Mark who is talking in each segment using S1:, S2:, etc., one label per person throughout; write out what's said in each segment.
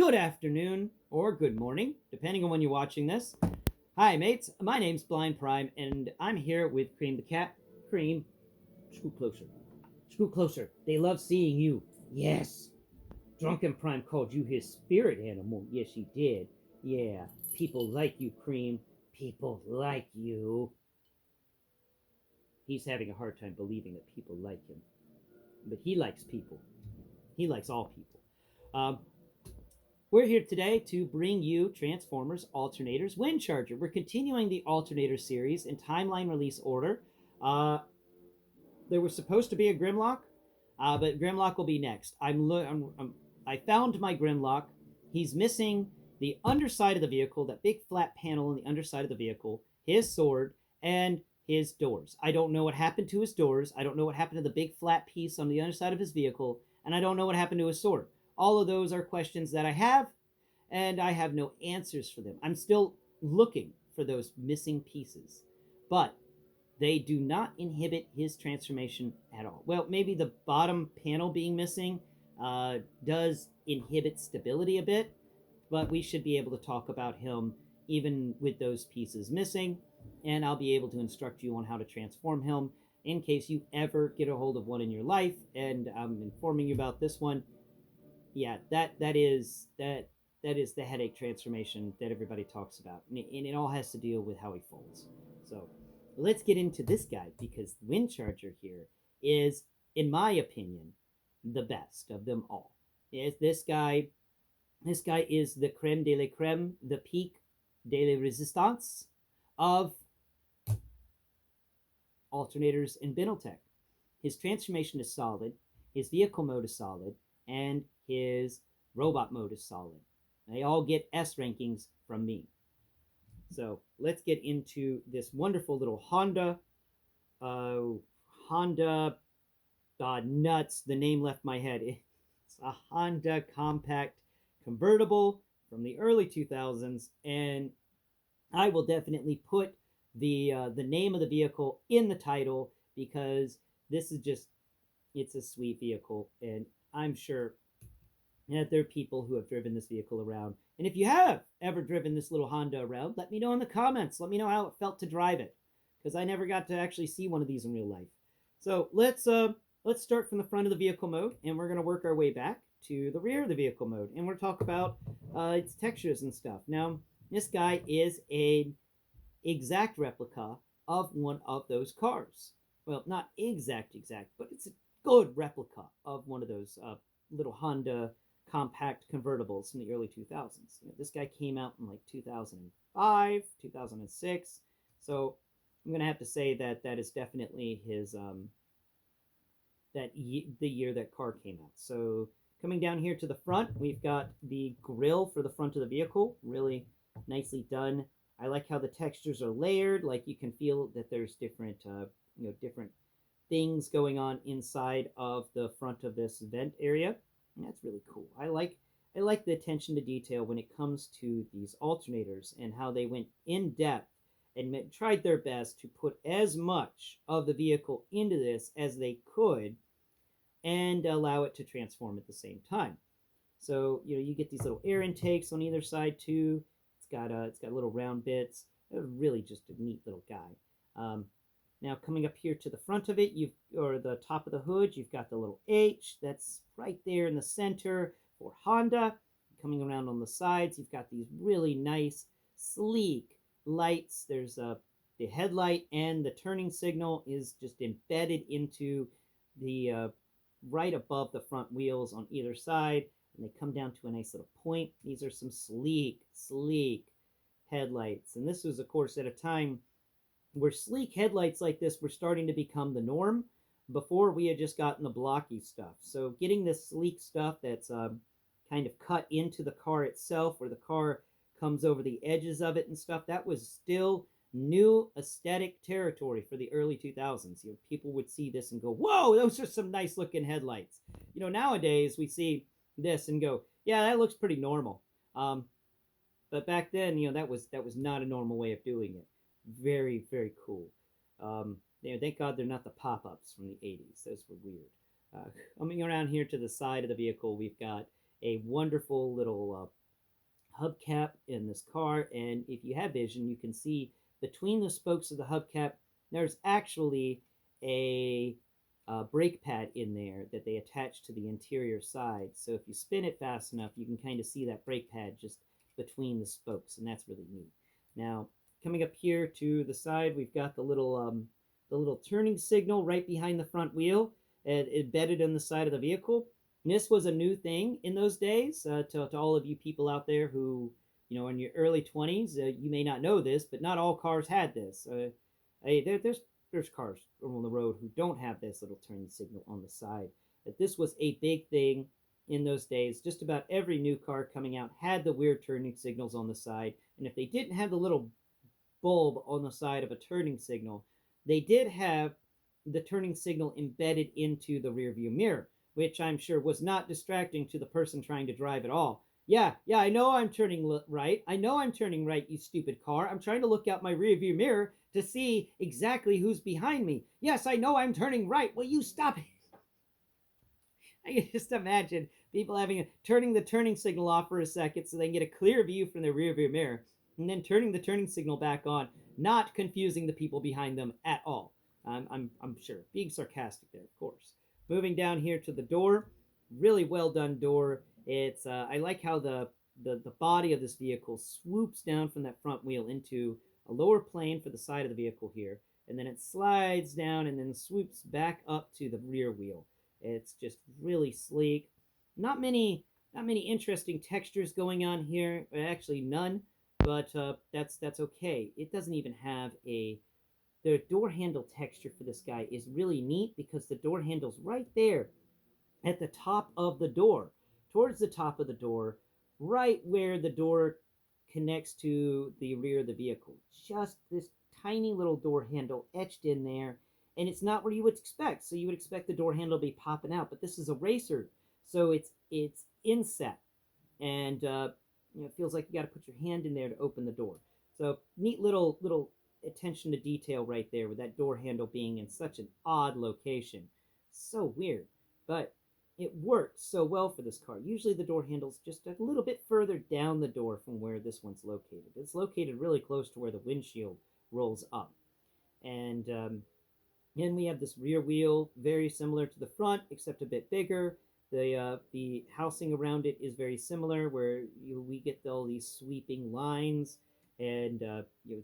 S1: Good afternoon or good morning, depending on when you're watching this. Hi, mates. My name's Blind Prime, and I'm here with Cream the cat. Cream, scoot closer. Scoot closer. They love seeing you. Yes. Drunken Prime called you his spirit animal. Yes, he did. Yeah. People like you, Cream. People like you. He's having a hard time believing that people like him. But he likes people. He likes all people. We're here today to bring you Transformers Alternators Windcharger. We're continuing the Alternator series in timeline release order. There was supposed to be a Grimlock, but Grimlock will be next. I found my Grimlock. He's missing the underside of the vehicle, that big flat panel on the underside of the vehicle, his sword, and his doors. I don't know what happened to his doors. I don't know what happened to the big flat piece on the underside of his vehicle, and I don't know what happened to his sword. All of those are questions that I have, and I have no answers for them. I'm still looking for those missing pieces, but they do not inhibit his transformation at all. Well, maybe the bottom panel being missing does inhibit stability a bit, but we should be able to talk about him even with those pieces missing, and I'll be able to instruct you on how to transform him in case you ever get a hold of one in your life. And I'm informing you about this one. Yeah, that is the headache transformation that everybody talks about, and it all has to deal with how he folds. So let's get into this guy, because Windcharger here is, in my opinion, the best of them all. Is this guy is the creme de la creme, the peak de la resistance of alternators in Binaltech. His transformation is solid, his vehicle mode is solid, and his robot mode is solid. They all get S rankings from me. So let's get into this wonderful little Honda. Honda, God nuts, the name left my head. It's a Honda compact convertible from the early 2000s, and I will definitely put the name of the vehicle in the title, because this is just, it's a sweet vehicle, and I'm sure that there are people who have driven this vehicle around. And if you have ever driven this little Honda around, let me know in the comments. Let me know how it felt to drive it, because I never got to actually see one of these in real life. So let's start from the front of the vehicle mode, and we're going to work our way back to the rear of the vehicle mode, and we'll talk about its textures and stuff. Now, this guy is an exact replica of one of those cars. Well, not exact, but it's a good replica of one of those little Honda compact convertibles from the early 2000s. This guy came out in like 2005, 2006. So I'm going to have to say that that is definitely his, the year that car came out. So coming down here to the front, we've got the grille for the front of the vehicle. Really nicely done. I like how the textures are layered. Like, you can feel that there's different, different things going on inside of the front of this vent area. And that's really cool. I like the attention to detail when it comes to these alternators, and how they went in depth and tried their best to put as much of the vehicle into this as they could and allow it to transform at the same time. So you get these little air intakes on either side too. It's got little round bits. Really just a neat little guy. Now coming up here to the front of it, or the top of the hood, you've got the little H that's right there in the center for Honda. Coming around on the sides, you've got these really nice, sleek lights. There's the headlight, and the turning signal is just embedded into the right above the front wheels on either side, and they come down to a nice little point. These are some sleek headlights, and this was, of course, at a time where sleek headlights like this were starting to become the norm. Before, we had just gotten the blocky stuff. So getting this sleek stuff that's kind of cut into the car itself, where the car comes over the edges of it and stuff, that was still new aesthetic territory for the early 2000s. People would see this and go, whoa, those are some nice looking headlights. Nowadays we see this and go, yeah, that looks pretty normal. But back then, that was not a normal way of doing it. Very, very cool. Thank God they're not the pop-ups from the 80s. Those were weird. Coming around here to the side of the vehicle, we've got a wonderful little hubcap in this car, and if you have vision, you can see between the spokes of the hubcap, there's actually a brake pad in there that they attach to the interior side. So if you spin it fast enough, you can kind of see that brake pad just between the spokes, and that's really neat. Now, coming up here to the side, we've got the little turning signal right behind the front wheel, embedded in the side of the vehicle. And this was a new thing in those days. To all of you people out there who, in your early 20s, you may not know this, but not all cars had this. There's cars on the road who don't have this little turning signal on the side. But this was a big thing in those days. Just about every new car coming out had the weird turning signals on the side. And if they didn't have the little bulb on the side of a turning signal, they did have the turning signal embedded into the rear view mirror, which I'm sure was not distracting to the person trying to drive at all. Yeah, I know I'm turning right. I know I'm turning right, you stupid car. I'm trying to look out my rear view mirror to see exactly who's behind me. Yes, I know I'm turning right. Will you stop it? I can just imagine people turning the turning signal off for a second so they can get a clear view from their rear view mirror, and then turning the turning signal back on, not confusing the people behind them at all. I'm sure. Being sarcastic there, of course. Moving down here to the door, really well done door. It's I like how the body of this vehicle swoops down from that front wheel into a lower plane for the side of the vehicle here, and then it slides down and then swoops back up to the rear wheel. It's just really sleek. Not many interesting textures going on here. Actually, none. But that's okay. It doesn't even have the door handle texture for this guy is really neat because the door handle's right there at the top of the door, towards the top of the door, right where the door connects to the rear of the vehicle. Just this tiny little door handle etched in there, and it's not where you would expect. So you would expect the door handle to be popping out, but this is a racer, so it's inset, and it feels like you got to put your hand in there to open the door. So neat little attention to detail right there with that door handle being in such an odd location. So weird, but it works so well for this car. Usually the door handle's just a little bit further down the door from where this one's located. It's located really close to where the windshield rolls up. And then we have this rear wheel, very similar to the front, except a bit bigger. The housing around it is very similar, where we get all these sweeping lines and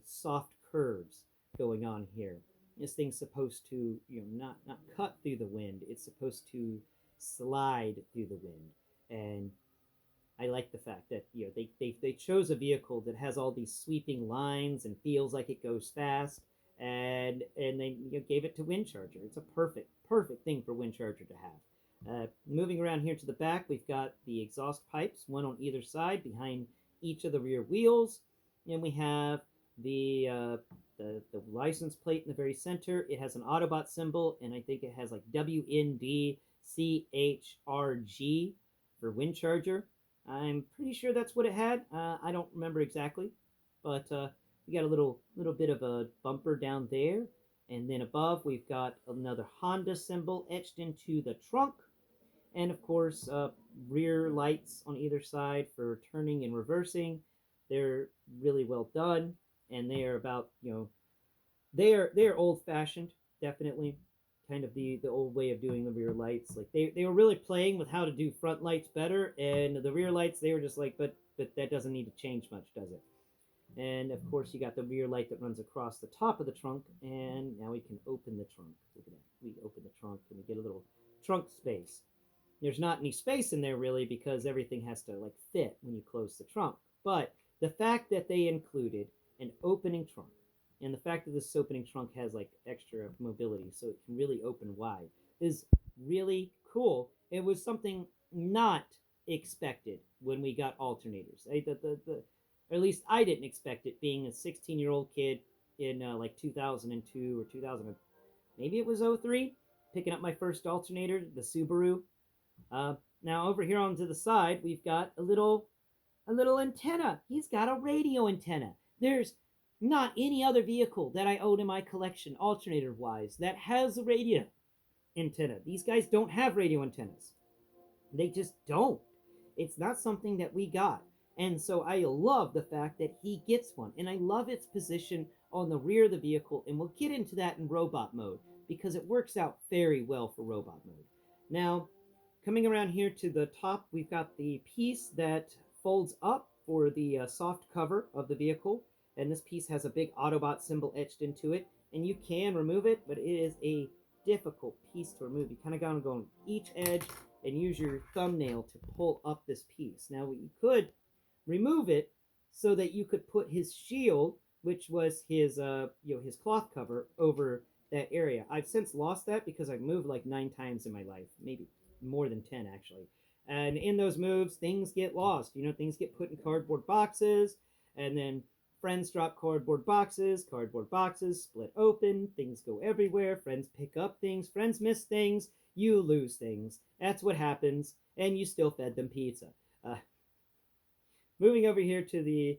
S1: soft curves going on here. This thing's supposed to not cut through the wind. It's supposed to slide through the wind, and I like the fact that they chose a vehicle that has all these sweeping lines and feels like it goes fast, and they gave it to Windcharger. It's a perfect thing for Windcharger to have. Moving around here to the back, we've got the exhaust pipes, one on either side behind each of the rear wheels, and we have the license plate in the very center. It has an Autobot symbol, and I think it has like WNDCHRG for Windcharger. I'm pretty sure that's what it had. I don't remember exactly, but we got a little bit of a bumper down there, and then above we've got another Honda symbol etched into the trunk, and of course rear lights on either side for turning and reversing. They're really well done, and they are about they're old-fashioned, definitely. Kind of the old way of doing the rear lights. Like they were really playing with how to do front lights better, and the rear lights they were just like, but that doesn't need to change much, does it? And of course you got the rear light that runs across the top of the trunk, and now we can open the trunk. Look at that. We open the trunk and we get a little trunk space. There's not any space in there really because everything has to like fit when you close the trunk. But the fact that they included an opening trunk, and the fact that this opening trunk has like extra mobility so it can really open wide is really cool. It was something not expected when we got alternators. Or at least I didn't expect it, being a 16-year-old kid in like 2002 or 2000, maybe it was 03, picking up my first alternator, the Subaru. Now over here onto the side, we've got a little antenna. He's got a radio antenna. There's not any other vehicle that I own in my collection, alternator-wise, that has a radio antenna. These guys don't have radio antennas. They just don't. It's not something that we got. And so I love the fact that he gets one. And I love its position on the rear of the vehicle. And we'll get into that in robot mode because it works out very well for robot mode. Now, coming around here to the top, we've got the piece that folds up for the soft cover of the vehicle. And this piece has a big Autobot symbol etched into it. And you can remove it, but it is a difficult piece to remove. You kind of got to go on each edge and use your thumbnail to pull up this piece. Now, you could remove it so that you could put his shield, which was his his cloth cover, over that area. I've since lost that because I've moved like 9 times in my life, maybe more than 10 actually. And in those moves, things get lost. You know, things get put in cardboard boxes, and then friends drop cardboard boxes split open, things go everywhere, friends pick up things, friends miss things, you lose things. That's what happens, and you still fed them pizza. Moving over here to the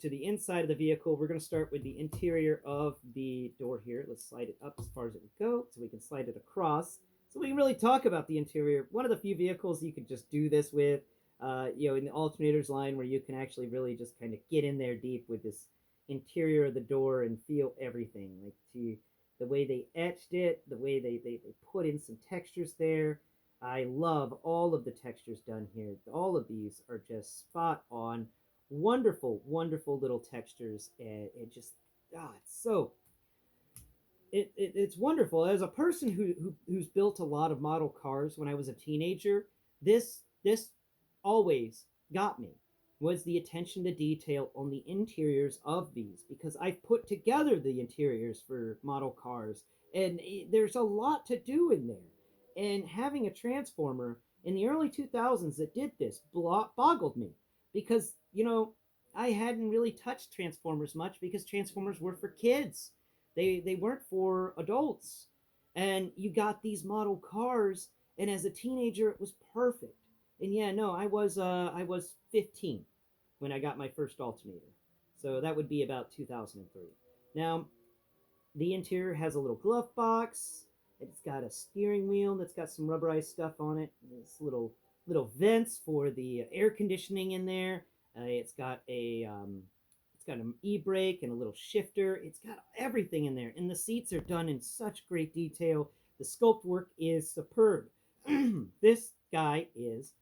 S1: inside of the vehicle, we're going to start with the interior of the door here. Let's slide it up as far as it would go so we can slide it across. So we can really talk about the interior. One of the few vehicles you could just do this with, in the alternators line, where you can actually really just kind of get in there deep with this interior of the door and feel everything. Like the way they etched it, the way they put in some textures there. I love all of the textures done here. All of these are just spot on. Wonderful, wonderful little textures. And it just, it's wonderful. As a person who's built a lot of model cars when I was a teenager, this always got me, was the attention to detail on the interiors of these, because I've put together the interiors for model cars, and there's a lot to do in there. And having a Transformer in the early 2000s that did this boggled me, because, I hadn't really touched Transformers much because Transformers were for kids. They weren't for adults. And you got these model cars, and as a teenager, it was perfect. And yeah, no, I was 15 when I got my first alternator. So that would be about 2003. Now, the interior has a little glove box. It's got a steering wheel that's got some rubberized stuff on it. There's little vents for the air conditioning in there. It's got an e-brake and a little shifter. It's got everything in there. And the seats are done in such great detail. The sculpt work is superb. This guy is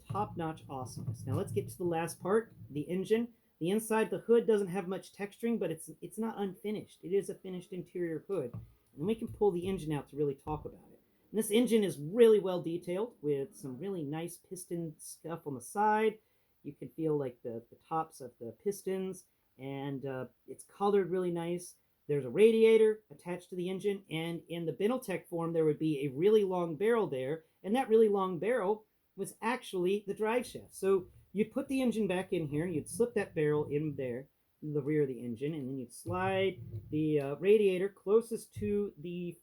S1: top-notch awesomeness. Now let's get to the last part, the engine. The inside of the hood doesn't have much texturing, but it's not unfinished. It is a finished interior hood. And we can pull the engine out to really talk about it. And this engine is really well detailed with some really nice piston stuff on the side. You can feel like the tops of the pistons, and it's colored really nice. There's a radiator attached to the engine, and in the Binaltech form, there would be a really long barrel there, and that really long barrel was actually the drive shaft. So you'd put the engine back in here, you'd slip that barrel in there, in the rear of the engine, and then you'd slide the radiator closest to the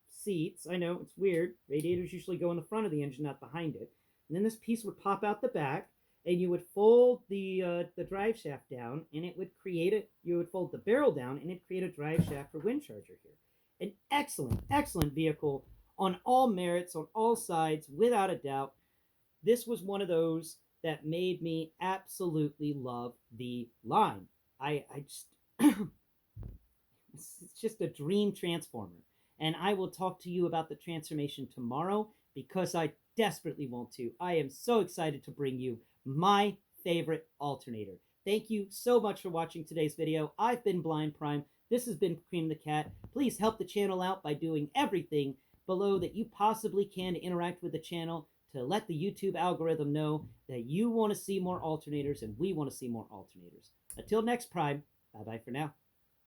S1: seats. I know, it's weird. Radiators usually go in the front of the engine, not behind it. And then this piece would pop out the back, and you would fold the drive shaft down, and it would create you would fold the barrel down, and it'd create a drive shaft for Windcharger here. An excellent, excellent vehicle on all merits, on all sides, without a doubt. This was one of those that made me absolutely love the line. I just, it's just a dream Transformer. And I will talk to you about the transformation tomorrow because I desperately want to. I am so excited to bring you my favorite alternator. Thank you so much for watching today's video. I've been Blind Prime. This has been Cream the Cat. Please help the channel out by doing everything below that you possibly can to interact with the channel, to let the YouTube algorithm know that you want to see more alternators and we want to see more alternators. Until next Prime, bye-bye for now.